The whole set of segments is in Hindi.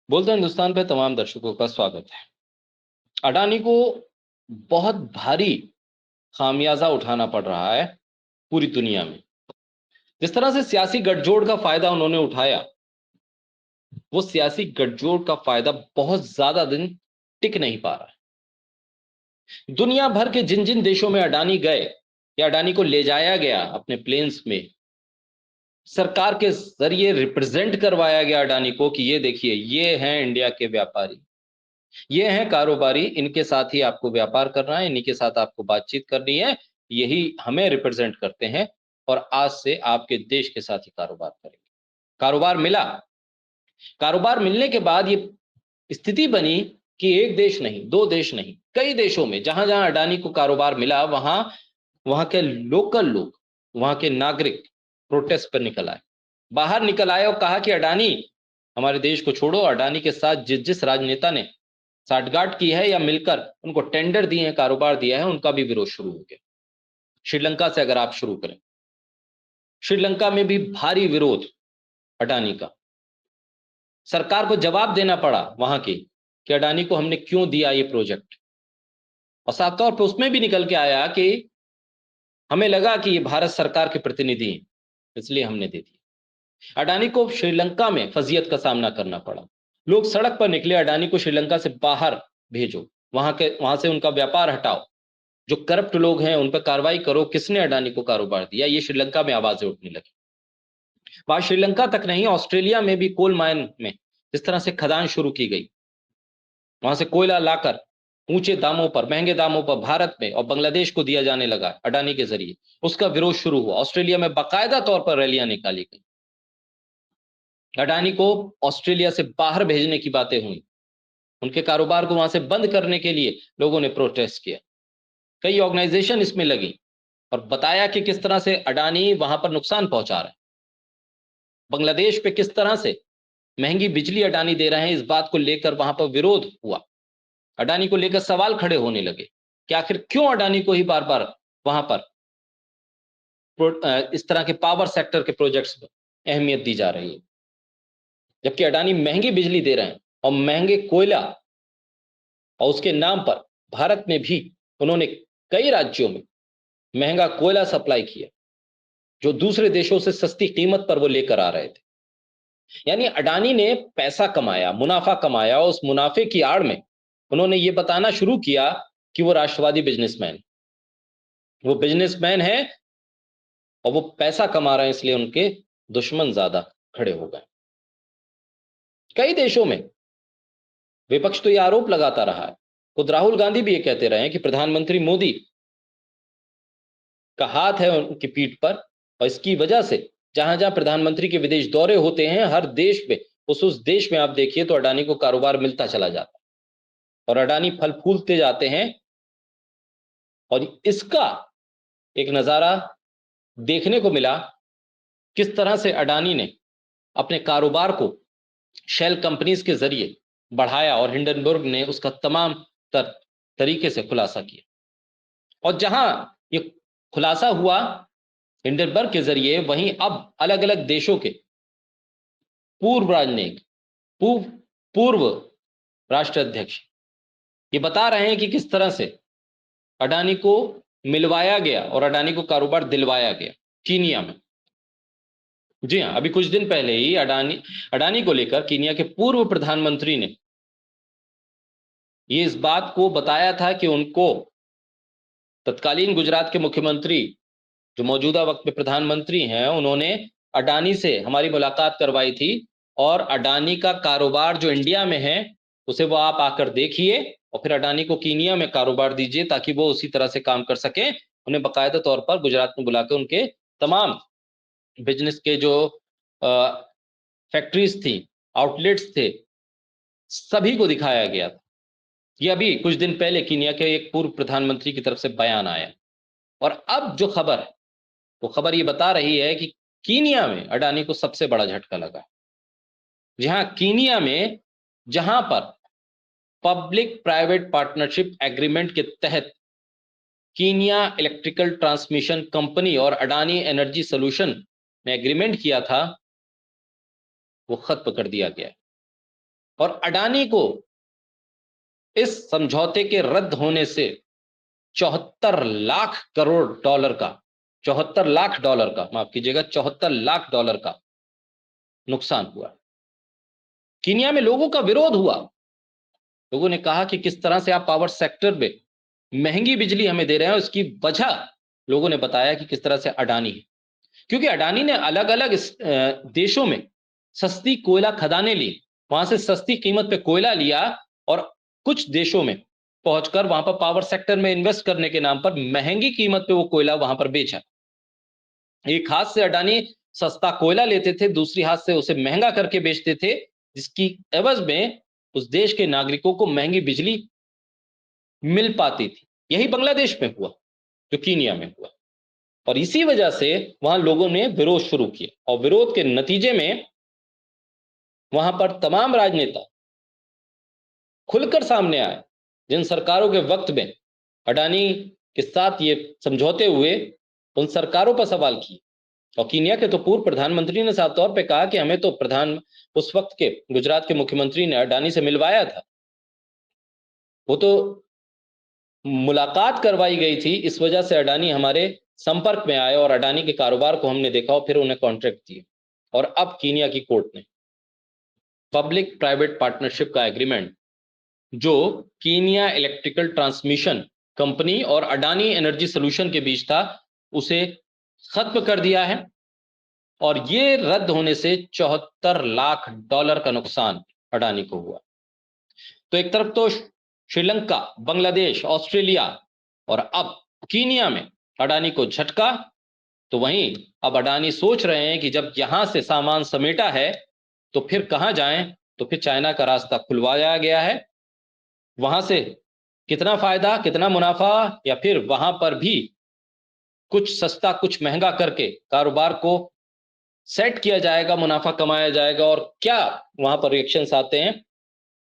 बोलते हिंदुस्तान पे तमाम दर्शकों का स्वागत है। अडानी को बहुत भारी खामियाजा उठाना पड़ रहा है पूरी दुनिया में। जिस तरह से सियासी गठजोड़ का फायदा उन्होंने उठाया, वो सियासी गठजोड़ का फायदा बहुत ज्यादा दिन टिक नहीं पा रहा है। दुनिया भर के जिन जिन देशों में अडानी गए या अडानी को ले जाया गया अपने प्लेन्स में, सरकार के जरिए रिप्रेजेंट करवाया गया अडानी को कि ये देखिए, ये हैं इंडिया के व्यापारी, ये हैं कारोबारी, इनके साथ ही आपको व्यापार करना है, इन्हीं के साथ आपको बातचीत करनी है, यही हमें रिप्रेजेंट करते हैं और आज से आपके देश के साथ ही कारोबार करेंगे। कारोबार मिला। कारोबार मिलने के बाद ये स्थिति बनी कि एक देश नहीं, दो देश नहीं, कई देशों में जहां जहां अडानी को कारोबार मिला, वहां वहां के लोकल लोग, वहां के नागरिक प्रोटेस्ट पर निकल आए, बाहर निकल आए और कहा कि अडानी, हमारे देश को छोड़ो। अडानी के साथ जिस जिस राजनेता ने साठगांठ की है या मिलकर उनको टेंडर दिए हैं, कारोबार दिया है, उनका भी विरोध शुरू हो गया। श्रीलंका से अगर आप शुरू करें, श्रीलंका में भी भारी विरोध अडानी का। सरकार को जवाब देना पड़ा वहां की कि अडानी को हमने क्यों दिया ये प्रोजेक्ट, और साफ तौर पर उसमें भी निकल के आया कि हमें लगा कि ये भारत सरकार के प्रतिनिधि हैं, इसलिए हमने दे दिया। अडानी को श्रीलंका में फजीयत का सामना करना पड़ा। लोग सड़क पर निकले, अडानी को श्रीलंका से बाहर भेजो, वहां से उनका व्यापार हटाओ, जो करप्ट लोग हैं उन पर कार्रवाई करो, किसने अडानी को कारोबार दिया, ये श्रीलंका में आवाजें उठने लगी। बात श्रीलंका तक नहीं, ऑस्ट्रेलिया में भी कोल माइन में जिस तरह से खदान शुरू की गई, वहां से कोयला लाकर ऊंचे दामों पर, महंगे दामों पर भारत में और बांग्लादेश को दिया जाने लगा अडानी के जरिए, उसका विरोध शुरू हुआ। ऑस्ट्रेलिया में बाकायदा तौर पर रैलियां निकाली गई, अडानी को ऑस्ट्रेलिया से बाहर भेजने की बातें हुई, उनके कारोबार को वहां से बंद करने के लिए लोगों ने प्रोटेस्ट किया। कई ऑर्गेनाइजेशन इसमें लगी और बताया कि किस तरह से अडानी वहां पर नुकसान पहुंचा रहा है। बांग्लादेश पे किस तरह से महंगी बिजली अडानी दे रहे हैं, इस बात को लेकर वहां पर विरोध हुआ। अडानी को लेकर सवाल खड़े होने लगे कि आखिर क्यों अडानी को ही बार बार वहां पर इस तरह के पावर सेक्टर के प्रोजेक्ट्स में अहमियत दी जा रही है, जबकि अडानी महंगी बिजली दे रहे हैं और महंगे कोयला, और उसके नाम पर भारत में भी उन्होंने कई राज्यों में महंगा कोयला सप्लाई किया, जो दूसरे देशों से सस्ती कीमत पर वो लेकर आ रहे थे। यानी अडानी ने पैसा कमाया, मुनाफा कमाया, और उस मुनाफे की आड़ में उन्होंने ये बताना शुरू किया कि वो राष्ट्रवादी बिजनेसमैन, वो बिजनेसमैन है और वो पैसा कमा रहे हैं, इसलिए उनके दुश्मन ज्यादा खड़े हो गए। कई देशों में विपक्ष तो ये आरोप लगाता रहा है, खुद राहुल गांधी भी ये कहते रहे हैं कि प्रधानमंत्री मोदी का हाथ है उनकी पीठ पर, और इसकी वजह से जहां जहां प्रधानमंत्री के विदेश दौरे होते हैं, हर देश में उस देश में आप देखिए तो अडानी को कारोबार मिलता चला जाता है और अडानी फल फूलते जाते हैं। और इसका एक नजारा देखने को मिला, किस तरह से अडानी ने अपने कारोबार को शेल कंपनीज के जरिए बढ़ाया और हिंडनबर्ग ने उसका तमाम तरीके से खुलासा किया। और जहां ये खुलासा हुआ हिंडनबर्ग के जरिए, वहीं अब अलग अलग देशों के पूर्व राजनयिक, पूर्व पूर्व राष्ट्राध्यक्ष ये बता रहे हैं कि किस तरह से अडानी को मिलवाया गया और अडानी को कारोबार दिलवाया गया कीनिया में। जी हां, अभी कुछ दिन पहले ही अडानी को लेकर कीनिया के पूर्व प्रधानमंत्री ने ये इस बात को बताया था कि उनको तत्कालीन गुजरात के मुख्यमंत्री, जो मौजूदा वक्त में प्रधानमंत्री हैं, उन्होंने अडानी से हमारी मुलाकात करवाई थी और अडानी का कारोबार जो इंडिया में है उसे वो आप आकर देखिए और फिर अडानी को कीनिया में कारोबार दीजिए ताकि वो उसी तरह से काम कर सके। उन्हें बाकायदा तौर पर गुजरात में बुलाकर उनके तमाम बिजनेस के जो फैक्ट्रीज थी, आउटलेट्स थे, सभी को दिखाया गया था। ये अभी कुछ दिन पहले कीनिया के एक पूर्व प्रधानमंत्री की तरफ से बयान आया। और अब जो खबर है, वो खबर ये बता रही है कि कीनिया में अडानी को सबसे बड़ा झटका लगा। जहां कीनिया में, जहां पर पब्लिक प्राइवेट पार्टनरशिप एग्रीमेंट के तहत कीनिया इलेक्ट्रिकल ट्रांसमिशन कंपनी और अडानी एनर्जी सोल्यूशन ने एग्रीमेंट किया था, वो खत्म कर दिया गया। और अडानी को इस समझौते के रद्द होने से 74 लाख करोड़ डॉलर का 74 लाख डॉलर का, माफ कीजिएगा, 74 लाख डॉलर का नुकसान हुआ। कीनिया में लोगों का विरोध हुआ। लोगों ने कहा कि किस तरह से आप पावर सेक्टर में महंगी बिजली हमें दे रहे हैं। उसकी वजह लोगों ने बताया कि किस तरह से अडानी है, क्योंकि अडानी ने अलग अलग देशों में सस्ती कोयला खदानें ली, वहां से सस्ती कीमत पे कोयला लिया और कुछ देशों में पहुंचकर वहां पर पावर सेक्टर में इन्वेस्ट करने के नाम पर महंगी कीमत पे वो कोयला वहां पर बेचा। एक हाथ से अडानी सस्ता कोयला लेते थे, दूसरी हाथ से उसे महंगा करके बेचते थे, जिसकी एवज में उस देश के नागरिकों को महंगी बिजली मिल पाती थी। यही बांग्लादेश में हुआ, जो कीनिया में हुआ, और इसी वजह से वहां लोगों ने विरोध शुरू किया और विरोध के नतीजे में वहां पर तमाम राजनेता खुलकर सामने आए। जिन सरकारों के वक्त में अडानी के साथ ये समझौते हुए, उन सरकारों पर सवाल किए। और कीनिया के तो पूर्व प्रधानमंत्री ने साफ तौर पे कहा कि हमें तो उस वक्त के गुजरात के मुख्यमंत्री ने अडानी से मिलवाया था, वो तो मुलाकात करवाई गई थी, इस वजह से अडानी हमारे संपर्क में आए और अडानी के कारोबार को हमने देखा और फिर उन्हें कॉन्ट्रैक्ट दिए। और अब कीनिया की कोर्ट ने पब्लिक प्राइवेट पार्टनरशिप का एग्रीमेंट जो कीनिया इलेक्ट्रिकल ट्रांसमिशन कंपनी और अडानी एनर्जी सोल्यूशन के बीच था, उसे खत्म कर दिया है। और ये रद्द होने से 74 लाख डॉलर का नुकसान अडानी को हुआ। तो एक तरफ तो श्रीलंका, बांग्लादेश, ऑस्ट्रेलिया और अब कीनिया में अडानी को झटका, तो वहीं अब अडानी सोच रहे हैं कि जब यहां से सामान समेटा है तो फिर कहां जाएं। तो फिर चाइना का रास्ता खुलवाया गया है, वहां से कितना फायदा, कितना मुनाफा, या फिर वहां पर भी कुछ सस्ता कुछ महंगा करके कारोबार को सेट किया जाएगा, मुनाफा कमाया जाएगा, और क्या वहां पर रिएक्शंस आते हैं,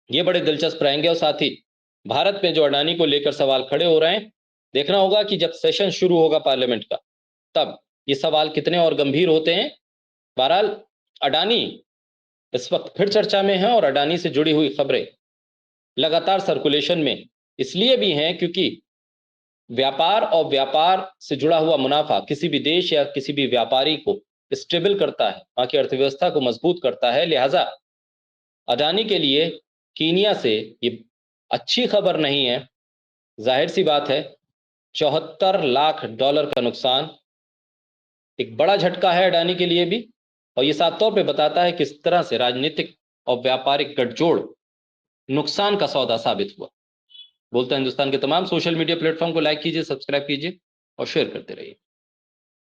ये बड़े दिलचस्प रहेंगे। और साथ ही भारत में जो अडानी को लेकर सवाल खड़े हो रहे हैं, देखना होगा कि जब सेशन शुरू होगा पार्लियामेंट का, तब ये सवाल कितने और गंभीर होते हैं। बहरहाल अडानी इस वक्त फिर चर्चा में है और अडानी से जुड़ी हुई खबरें लगातार सर्कुलेशन में इसलिए भी हैं क्योंकि व्यापार और व्यापार से जुड़ा हुआ मुनाफा किसी भी देश या किसी भी व्यापारी को स्टेबल करता है, वहां की अर्थव्यवस्था को मजबूत करता है। लिहाजा अडानी के लिए कीनिया से ये अच्छी खबर नहीं है। जाहिर सी बात है, 74 लाख डॉलर का नुकसान एक बड़ा झटका है अडानी के लिए भी, और ये साफ तौर पे बताता है किस तरह से राजनीतिक और व्यापारिक गठजोड़ नुकसान का सौदा साबित हुआ। बोलता हिंदुस्तान के तमाम सोशल मीडिया प्लेटफॉर्म को लाइक कीजिए, सब्सक्राइब कीजिए और शेयर करते रहिए।